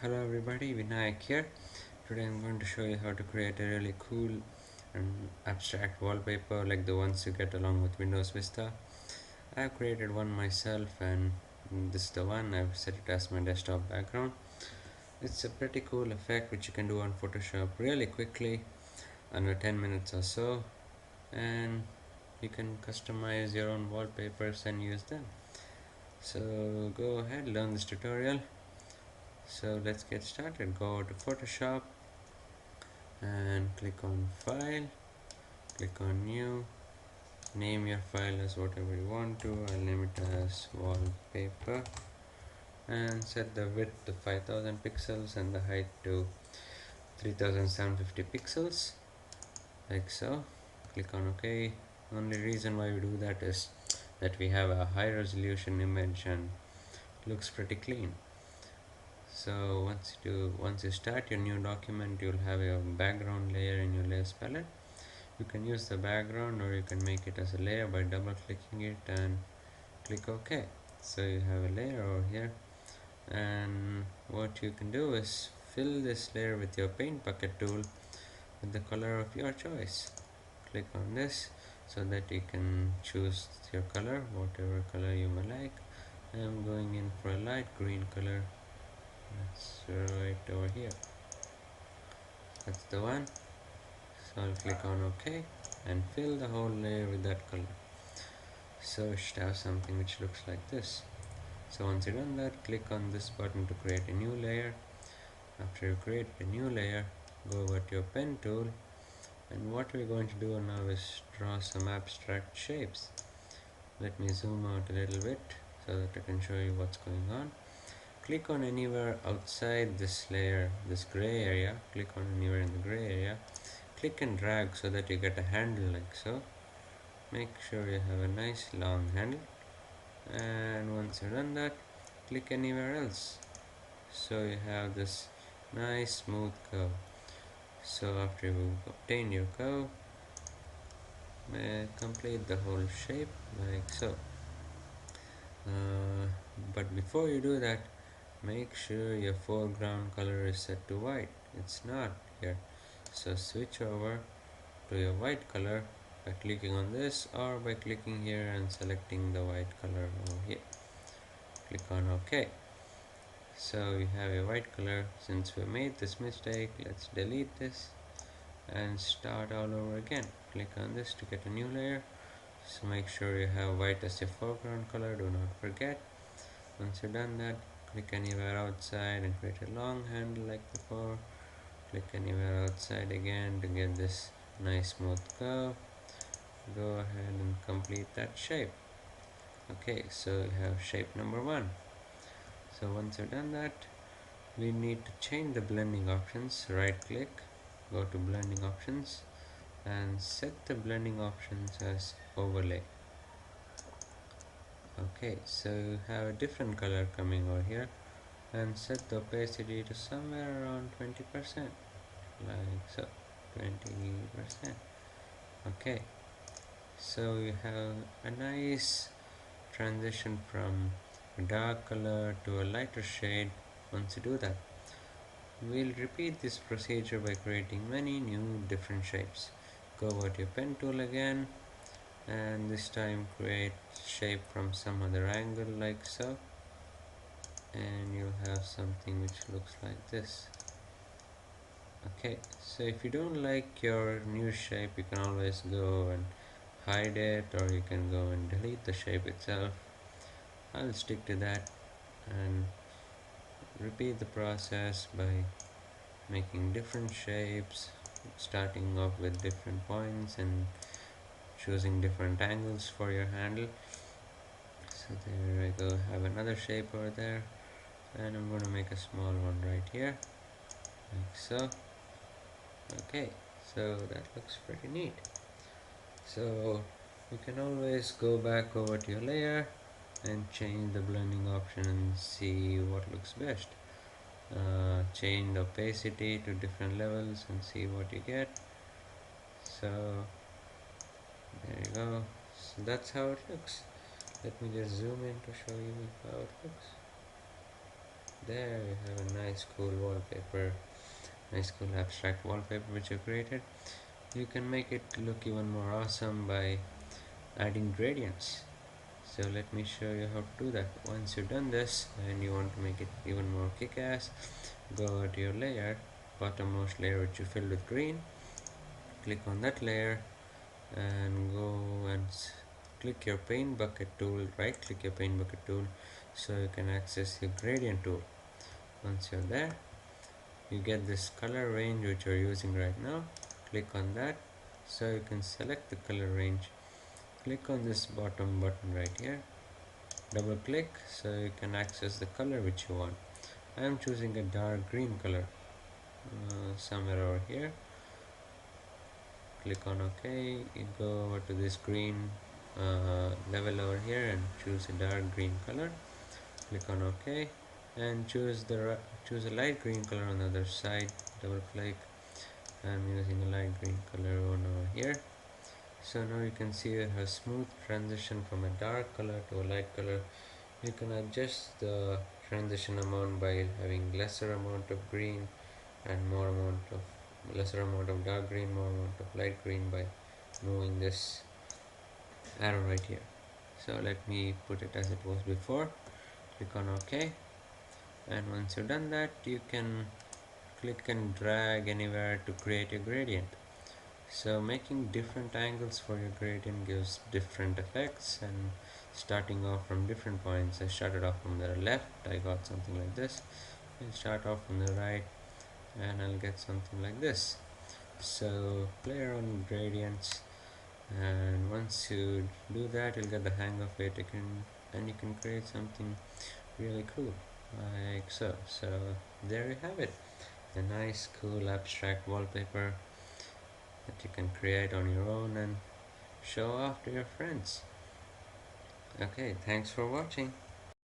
Hello everybody, Vinayak here. Today I'm going to show you how to create a really cool and abstract wallpaper like the ones you get along with Windows Vista. I've created one myself and this is the one. I've set it as my desktop background. It's a pretty cool effect which you can do on Photoshop really quickly, under 10 minutes or so, and you can customize your own wallpapers and use them. So go ahead, learn this tutorial. So let's get started. Go to Photoshop and click on File, click on New, name your file as whatever you want to. I'll name it as wallpaper and set the width to 5000 pixels and the height to 3750 pixels, like so. Click on OK. Only reason why we do that is that we have a high resolution image and looks pretty clean. So once you start your new document, you'll have your background layer in your layers palette. You can use the background or you can make it as a layer by double clicking it and click OK. So you have a layer over here, and what you can do is fill this layer with your paint bucket tool with the color of your choice. Click on this so that you can choose your color, whatever color you may like. I am going in for a light green color. That's right over here. That's the one. So I'll click on OK and fill the whole layer with that color. So you should have something which looks like this. So once you've done that, click on this button to create a new layer. After you create a new layer, go over to your pen tool, and what we're going to do now is draw some abstract shapes. Let me zoom out a little bit so that I can show you what's going on. Click on anywhere outside this layer, this gray area. Click on anywhere in the gray area. Click and drag so that you get a handle like so. Make sure you have a nice long handle, and once you've done that, click anywhere else so you have this nice smooth curve. So after you obtain your curve, complete the whole shape like so. But before you do that, make sure your foreground color is set to white. It's not here, so switch over to your white color by clicking on this or by clicking here and selecting the white color over here. Click on OK. So you have a white color. Since we made this mistake, let's delete this and start all over again. Click on this to get a new layer. So make sure you have white as your foreground color, do not forget. Once you've done that, click anywhere outside and create a long handle like before. Click anywhere outside again to get this nice smooth curve. Go ahead and complete that shape. Okay, so you have shape number 1. So once you've done that, we need to change the blending options. Right click, go to blending options and set the blending options as overlay. Okay, so you have a different color coming over here, and set the opacity to somewhere around 20%, like so. 20%. Okay, so you have a nice transition from a dark color to a lighter shade. Once you do that, we'll repeat this procedure by creating many new different shapes. Go over to your pen tool again, and this time create shape from some other angle like so, and you'll have something which looks like this. Okay, so if you don't like your new shape, you can always go and hide it, or you can go and delete the shape itself. I'll stick to that and repeat the process by making different shapes, starting off with different points and choosing different angles for your handle. So there I go, have another shape over there, and I'm going to make a small one right here like so. Okay, so that looks pretty neat. So you can always go back over to your layer and change the blending option and see what looks best. Change the opacity to different levels and see what you get. So there you go. So that's how it looks. Let me just zoom in to show you how it looks. there you have a nice cool wallpaper, nice cool abstract wallpaper which you created. You can make it look even more awesome by adding gradients. So let me show you how to do that. Once you've done this and you want to make it even more kick-ass, go to your layer, bottommost layer which you filled with green, click on that layer and go and click your paint bucket tool, right click your paint bucket tool so you can access your gradient tool. Once you're there, you get this color range which you're using right now. Click on that so you can select the color range. Click on this bottom button right here, double click so you can access the color which you want. I am choosing a dark green color, somewhere over here. Click on OK. You go over to this green level over here and choose a dark green color. Click on OK and choose a light green color on the other side. Double click. I'm using a light green color one over here. So now you can see it has smooth transition from a dark color to a light color. You can adjust the transition amount by having lesser amount of green and more amount of lesser amount of dark green, more amount of light green by moving this arrow right here. So let me put it as it was before. Click on OK, and once you've done that you can click and drag anywhere to create a gradient. So making different angles for your gradient gives different effects, and starting off from different points. I started off from the left, I got something like this. I'll start off from the right and I'll get something like this. So play around with gradients, and once you do that you'll get the hang of it. And you can create something really cool like so. So there you have it, a nice cool abstract wallpaper that you can create on your own and show off to your friends. Okay, thanks for watching.